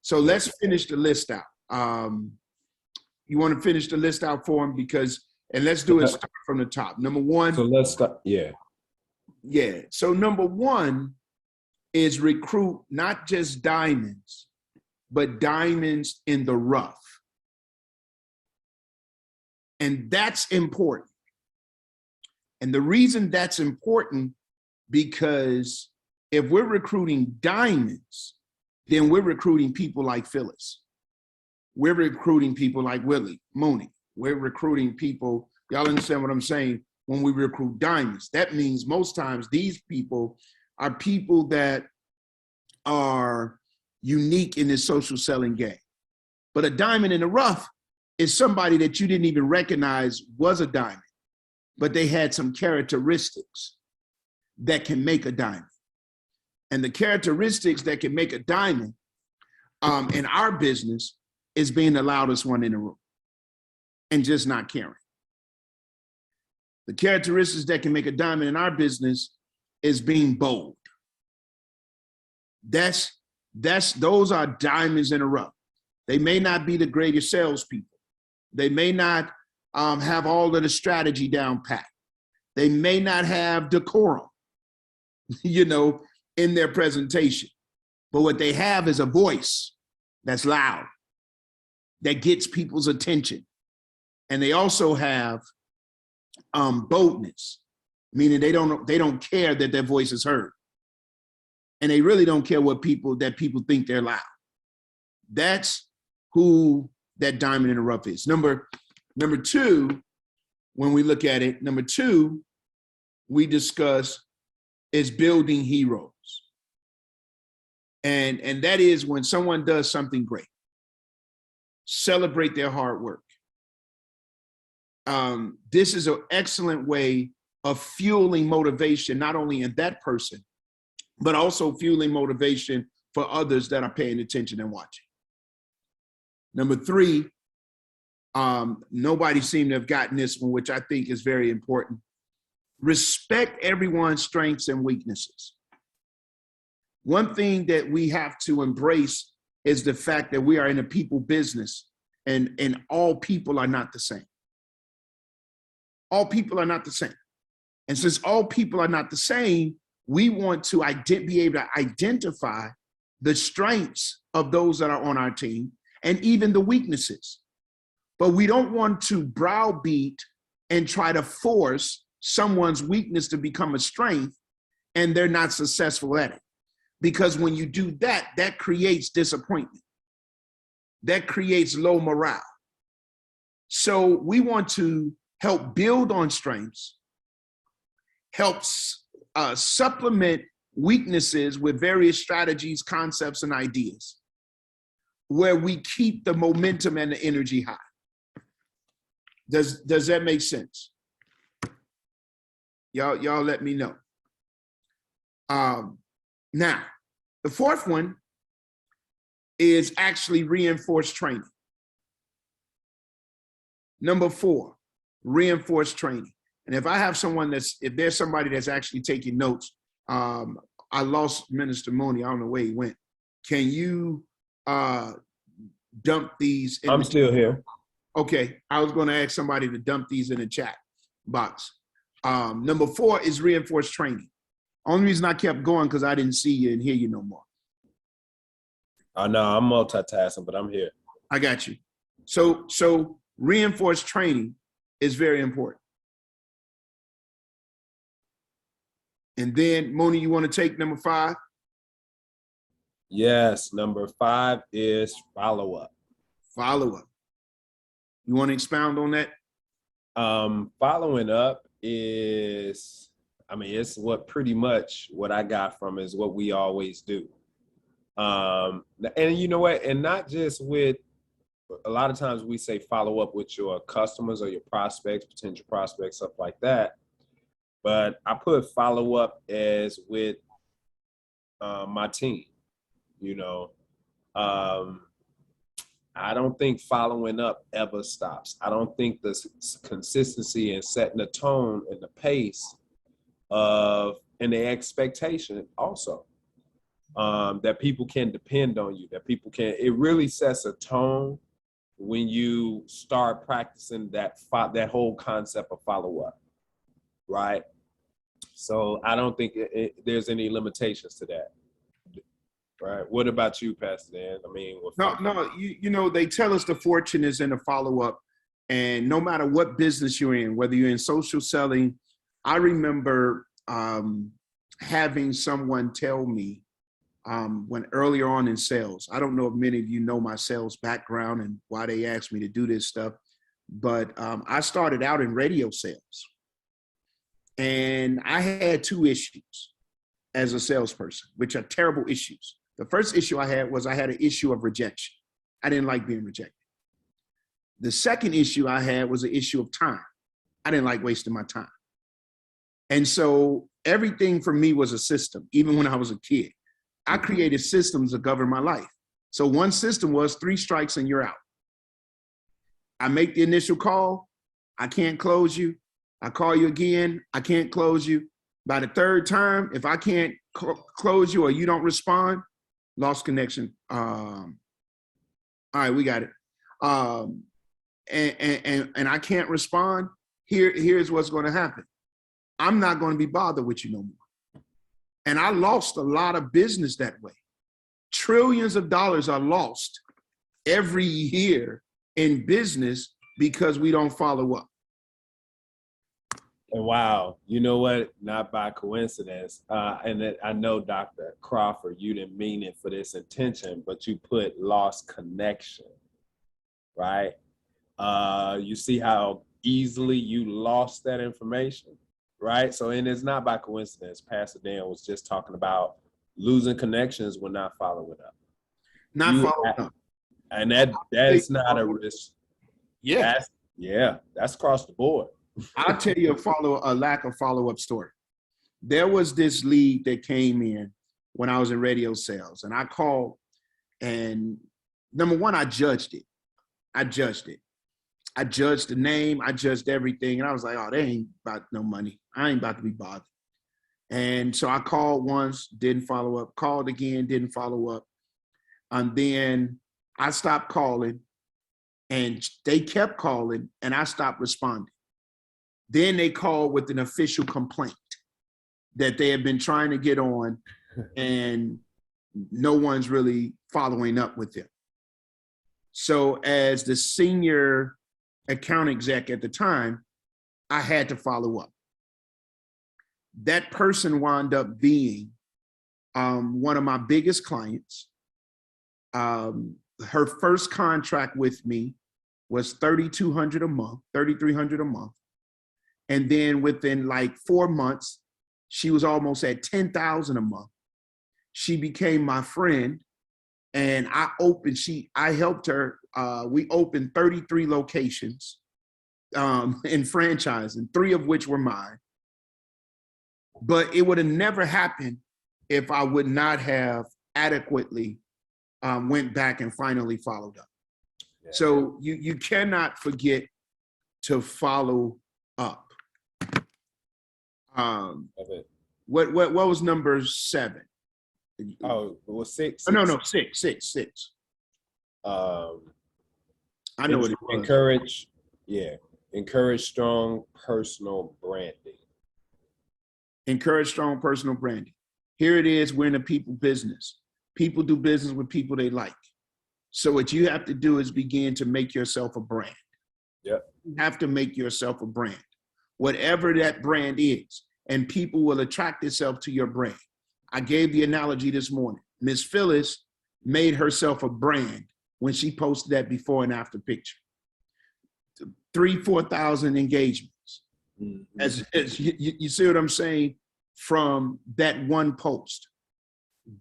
So let's finish the list out. You want to finish the list out for him and let's do it start from the top. Number one. So let's start. Yeah. Yeah. So number one is recruit not just diamonds, but diamonds in the rough. And that's important. And the reason that's important, because if we're recruiting diamonds, then we're recruiting people like Phyllis. We're recruiting people like Willie, Mooney. We're recruiting people, y'all understand what I'm saying? When we recruit diamonds, that means most times these people are people that are unique in this social selling game. But a diamond in the rough is somebody that you didn't even recognize was a diamond, but they had some characteristics that can make a diamond. And the characteristics that can make a diamond in our business is being the loudest one in the room and just not caring. The characteristics that can make a diamond in our business is being bold. Those are diamonds in the rough. They may not be the greatest salespeople. They may not have all of the strategy down pat. They may not have decorum, in their presentation. But what they have is a voice that's loud, that gets people's attention. And they also have boldness, meaning they don't care that their voice is heard. And they really don't care that people think they're loud. That's who that diamond in the rough is. Number two, when we look at it, number two, we discuss is building heroes. And that is when someone does something great, celebrate their hard work. This is an excellent way of fueling motivation, not only in that person, but also fueling motivation for others that are paying attention and watching. Number three, nobody seemed to have gotten this one, which I think is very important. Respect everyone's strengths and weaknesses. One thing that we have to embrace is the fact that we are in a people business, and all people are not the same. All people are not the same. And since all people are not the same, we want to be able to identify the strengths of those that are on our team and even the weaknesses. But we don't want to browbeat and try to force someone's weakness to become a strength and they're not successful at it. Because when you do that, that creates disappointment. That creates low morale. So we want to help build on strengths, help supplement weaknesses with various strategies, concepts, and ideas, where we keep the momentum and the energy high. Does that make sense? Y'all let me know. Now, the fourth one is actually reinforced training. Number 4, reinforced training. And if I have if there's somebody that's actually taking notes, I lost Minister Mooney. I don't know where he went. Can you dump these? I'm still here. Okay, I was going to ask somebody to dump these in the chat box. Number 4 is reinforced training. Only reason I kept going because I didn't see you and hear you no more. No, I'm multitasking, but I'm here. I got you. So reinforced training is very important. And then, Mooney, you want to take number 5? Yes, number 5 is follow-up. Follow-up. You want to expound on that? Following up is, it's pretty much what I got from is what we always do. And you know what? And not just with, a lot of times we say follow up with your customers or your prospects, potential prospects, stuff like that. But I put follow up as with my team. I don't think following up ever stops. I don't think the consistency and setting the tone and the pace and the expectation also that people can depend on you, that people can, it really sets a tone when you start practicing that whole concept of follow-up, right? So I don't think there's any limitations to that. Right. What about you, Pastor Dan? I mean, No. You know, they tell us the fortune is in the follow-up. And no matter what business you're in, whether you're in social selling, I remember having someone tell me when earlier on in sales, I don't know if many of you know my sales background and why they asked me to do this stuff, but I started out in radio sales. And I had two issues as a salesperson, which are terrible issues. The first issue I had was I had an issue of rejection. I didn't like being rejected. The second issue I had was an issue of time. I didn't like wasting my time. And so everything for me was a system, even when I was a kid. I created systems to govern my life. So one system was 3 strikes and you're out. I make the initial call. I can't close you. I call you again. I can't close you. By the third time, if I can't close you or you don't respond, lost connection. All right, we got it. And I can't respond. Here's what's going to happen. I'm not going to be bothered with you no more. And I lost a lot of business that way. Trillions of dollars are lost every year in business because we don't follow up. And wow, you know what? Not by coincidence. And I know, Dr. Crawford, you didn't mean it for this intention, but you put lost connection, right? You see how easily you lost that information, right? So, and it's not by coincidence. Pastor Dan was just talking about losing connections when not following up. Following up. And that is not a risk. Yeah. That's across the board. I'll tell you a lack of follow-up story. There was this lead that came in when I was in radio sales, and I called, and number one, I judged it. I judged the name, I judged everything, and I was like, oh, they ain't about no money. I ain't about to be bothered. And so I called once, didn't follow up, called again, didn't follow up. And then I stopped calling, and they kept calling, and I stopped responding. Then they called with an official complaint that they had been trying to get on and no one's really following up with them. So as the senior account exec at the time, I had to follow up. That person wound up being one of my biggest clients. Her first contract with me was $3,200 a month, $3,300 a month. And then within like 4 months, she was almost at $10,000 a month. She became my friend, and I helped her. We opened 33 locations in franchising, 3 of which were mine. But it would have never happened if I would not have adequately went back and finally followed up. Yeah. So you cannot forget to follow up. What was number 7? Oh, it was 6. Oh, no, 6. I know what it was. Encourage strong personal branding. Encourage strong personal branding. Here it is, we're in a people business. People do business with people they like. So what you have to do is begin to make yourself a brand. Yep. You have to make yourself a brand. Whatever that brand is, and people will attract themselves to your brand. I gave the analogy this morning. Miss Phyllis made herself a brand when she posted that before and after picture. 3,000-4,000 engagements. Mm-hmm. As you see what I'm saying? From that one post.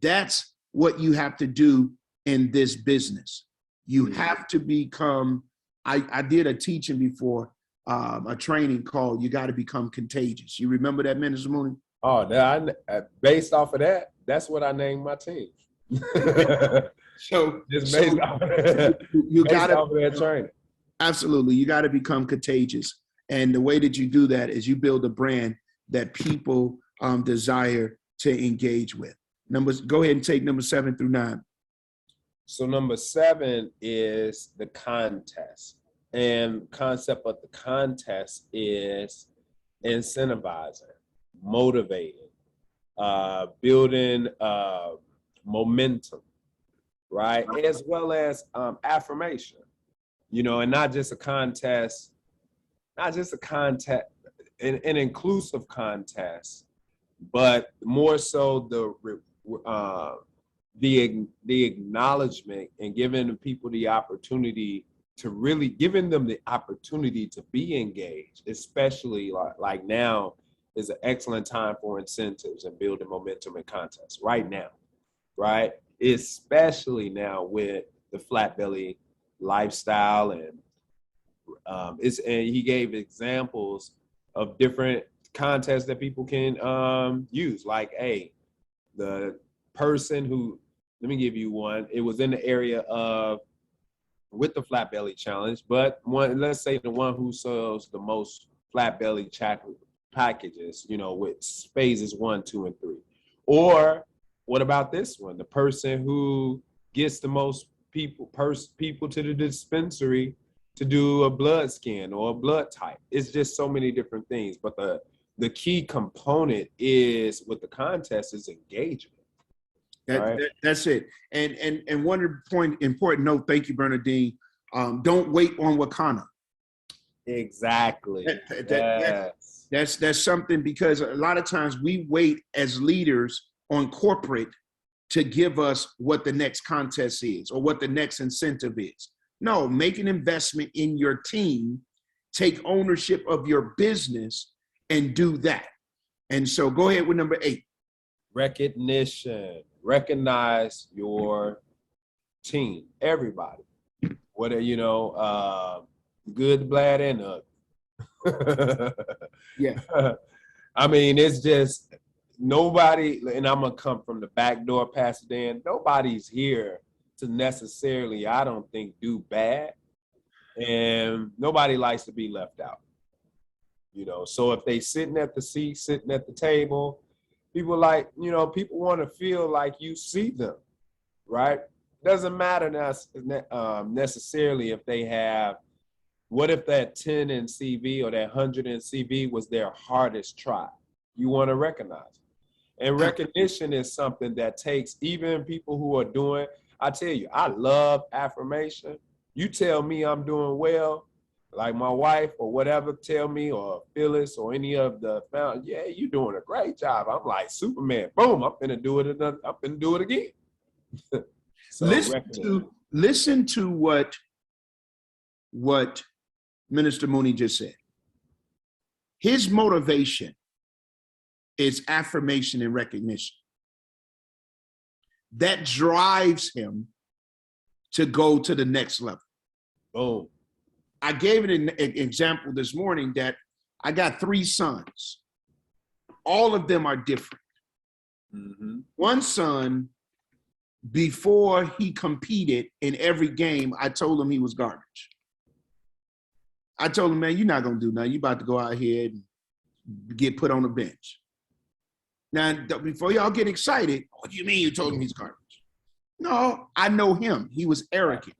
That's what you have to do in this business. You have to become, I did a teaching before, a training called "You Got to Become Contagious." You remember that, Minister Mooney? Oh, based off of that, that's what I named my team. So just based off of that, you got to off of that training. Absolutely, you got to become contagious, and the way that you do that is you build a brand that people desire to engage with. Go ahead and take number 7 through 9. So number 7 is the contest. And concept of the contest is incentivizing, motivating, building momentum, right? As well as affirmation, and not just a contest, an inclusive contest, but more so the acknowledgement and giving people the opportunity to really giving them the opportunity to be engaged, especially like now is an excellent time for incentives and building momentum and contests right now, right? Especially now with the flat belly lifestyle and he gave examples of different contests that people can use. Like, hey, the person who, let me give you one. It was in the area of with the flat belly challenge, but let's say the one who sells the most flat belly chocolate packages, with phases 1, 2, and 3. Or what about this one? The person who gets the most people to the dispensary to do a blood scan or a blood type. It's just so many different things. But the key component is with the contest is engagement. That's it. And one important note, thank you, Bernardine. Don't wait on Wakana. Exactly. That's something, because a lot of times we wait as leaders on corporate to give us what the next contest is or what the next incentive is. No, make an investment in your team, take ownership of your business, and do that. And so go ahead with number 8. Recognition. Recognize your team, everybody. Whether, good, bad, and ugly. Yeah. I mean, it's just nobody, and I'm going to come from the back door, Pastor Dan, nobody's here to necessarily, I don't think, do bad. And nobody likes to be left out. So if they sitting at the seat, sitting at the table, people people want to feel like you see them, right? Doesn't matter necessarily if they have, what if that 10 in CV or that 100 in CV was their hardest try? You want to recognize it. And recognition is something that takes even people who are doing, I tell you, I love affirmation. You tell me I'm doing well, like my wife or whatever tell me, or Phyllis or any of the family, yeah, you're doing a great job. I'm like Superman. Boom, I'm finna do it again. So listen to what Minister Mooney just said. His motivation is affirmation and recognition. That drives him to go to the next level. Boom. I gave it an example this morning that I got 3 sons. All of them are different. Mm-hmm. One son, before he competed in every game, I told him he was garbage. I told him, man, you're not going to do nothing. You're about to go out here and get put on the bench. Now, before y'all get excited, what do you mean you told him he's garbage? No, I know him. He was arrogant.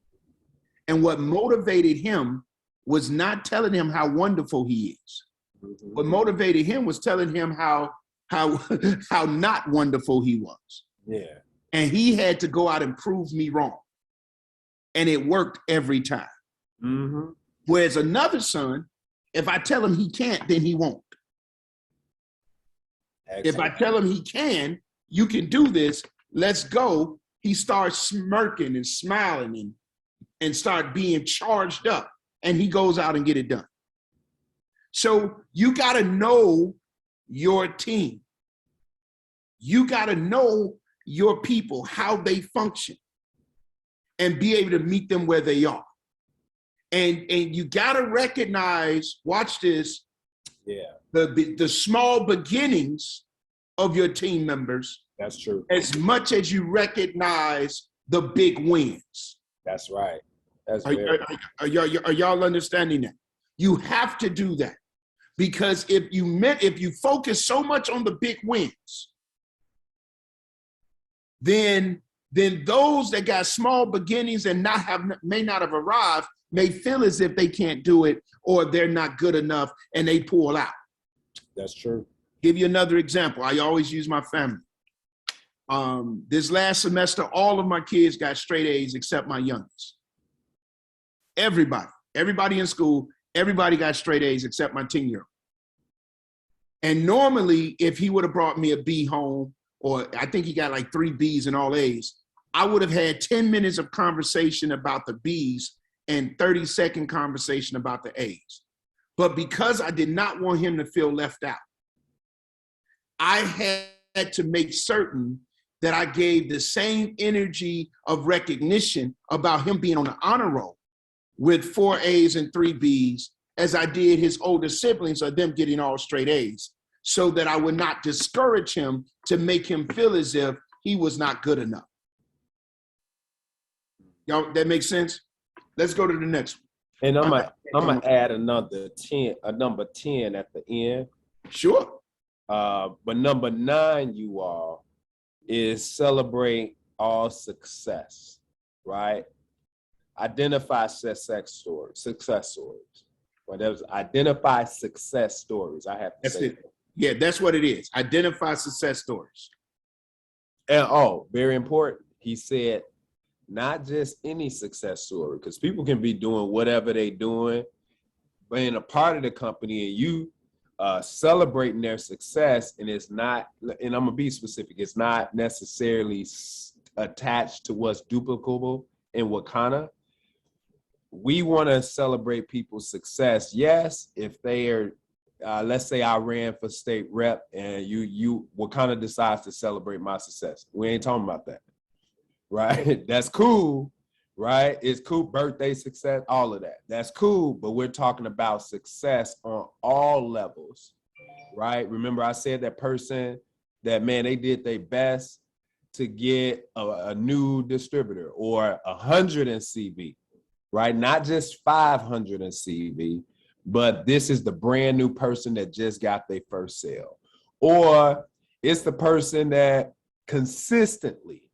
And what motivated him was not telling him how wonderful he is. Mm-hmm. What motivated him was telling him how not wonderful he was. Yeah. And he had to go out and prove me wrong. And it worked every time. Mm-hmm. Whereas another son, if I tell him he can't, then he won't. Excellent. If I tell him he can, you can do this, let's go, he starts smirking and smiling and start being charged up, and he goes out and get it done. So you got to know your team. You got to know your people, how they function, and be able to meet them where they are. And you got to recognize, watch this, the small beginnings of your team members. That's true. As much as you recognize the big wins. That's right. Are y'all understanding that? You have to do that, because if you focus so much on the big wins, then those that got small beginnings and may not have arrived may feel as if they can't do it or they're not good enough and they pull out. That's true. Give you another example. I always use my family. This last semester, all of my kids got straight A's except my youngest. Everybody in school, everybody got straight A's except my 10-year-old. And normally, if he would have brought me a B home, or I think he got like 3 B's and all A's, I would have had 10 minutes of conversation about the B's and 30-second conversation about the A's. But because I did not want him to feel left out, I had to make certain that I gave the same energy of recognition about him being on the honor roll with 4 A's and 3 B's as I did his older siblings of them getting all straight A's, so that I would not discourage him to make him feel as if he was not good enough. Y'all, that makes sense? Let's go to the next one. And I'm gonna add another 10, a number 10 at the end. Sure. But number 9, you all, is celebrate all success, right? Identify success stories. Well, there's identify success stories. I have to That's say it. Yeah, that's what it is. Identify success stories. And very important, he said, not just any success story, because people can be doing whatever they're doing, but in a part of the company and you celebrating their success, and it's not, and I'm gonna be specific, it's not necessarily attached to what's duplicable in Wakana. We want to celebrate people's success. Yes, if they are, let's say I ran for state rep and you Wakana decides to celebrate my success. We ain't talking about that, right? That's cool, right? It's cool, birthday success, all of that. That's cool, but we're talking about success on all levels, right? Remember I said that person that, man, they did their best to get a new distributor or 100 in CV, right? Not just 500 in CV, but this is the brand new person that just got their first sale. Or it's the person that consistently,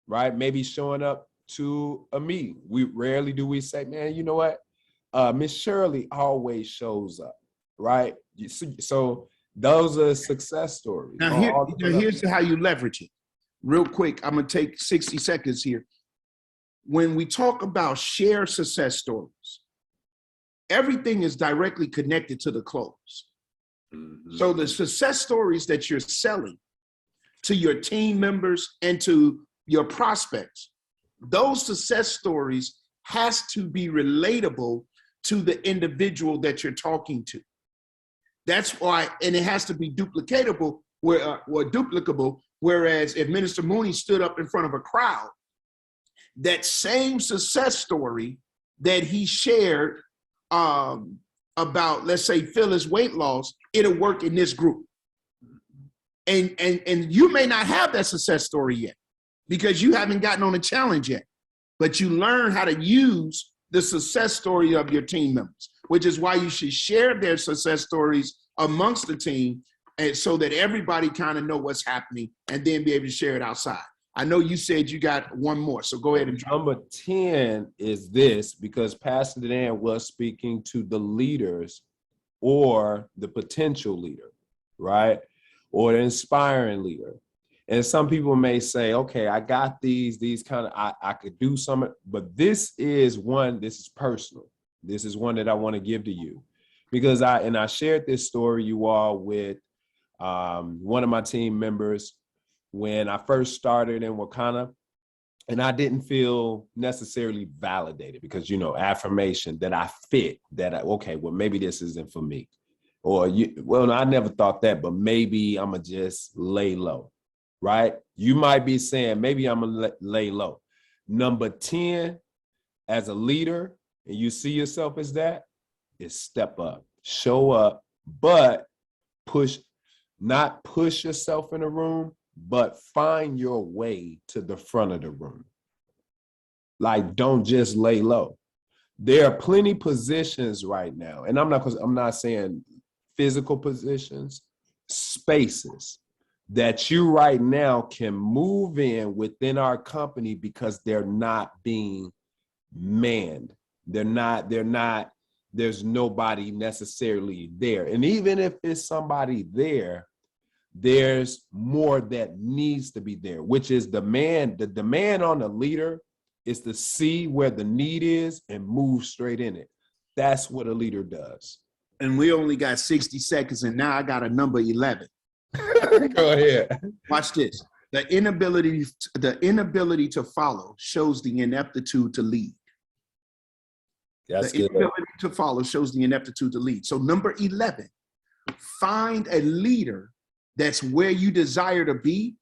right, maybe showing up to a meeting. We rarely do we say, man, you know what? Miss Shirley always shows up, right? So those are success stories. Now, here's how you leverage it. Real quick, I'm going to take 60 seconds here. When we talk about shared success stories, everything is directly connected to the close. Mm-hmm. So the success stories that you're selling to your team members and to your prospects, those success stories has to be relatable to the individual that you're talking to. That's why, and it has to be duplicatable or duplicable. Whereas if Minister Mooney stood up in front of a crowd, that same success story that he shared about, let's say, Phyllis weight loss, it'll work in this group. And you may not have that success story yet because you haven't gotten on a challenge yet, but you learn how to use the success story of your team members, which is why you should share their success stories amongst the team, and so that everybody kind of know what's happening and then be able to share it outside. I know you said you got one more, so go ahead and drop. Number 10 is this, because Pastor Dan was speaking to the leaders or the potential leader, right? Or the inspiring leader. And some people may say, okay, I got these kind of, I could do some, but this is personal. This is one that I want to give to you because I shared this story, you all, with one of my team members when I first started in Wakana, and I didn't feel necessarily validated because, affirmation that I fit, okay, well, maybe this isn't for me. Or, I never thought that, but maybe I'm going to just lay low, right? You might be saying, maybe I'm going to lay low. Number 10, as a leader, and you see yourself as that, is step up, show up, but not push yourself in a room, but find your way to the front of the room. Like, don't just lay low. There are plenty positions right now, and I'm not saying physical positions, spaces that you right now can move in within our company because they're not being manned. There's nobody necessarily there. And even if it's somebody there, there's more that needs to be there, which is the demand on the leader is to see where the need is and move straight in it. That's what a leader does. And we only got 60 seconds, and now I got a number 11. Go ahead. Watch this. The inability to follow shows the ineptitude to lead. That's the good. inability to follow shows the ineptitude to lead. So number 11, find a leader that's where you desire to be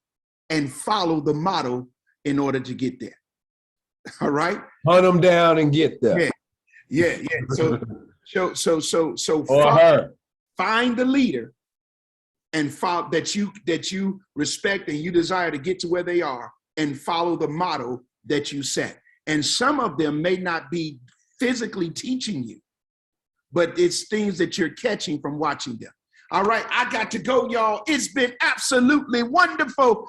and follow the model in order to get there. All right? Hunt them down and get there. Yeah. So find the leader and follow that you respect and you desire to get to where they are, and follow the model that you set. And some of them may not be physically teaching you, but it's things that you're catching from watching them. All right, I got to go, y'all. It's been absolutely wonderful.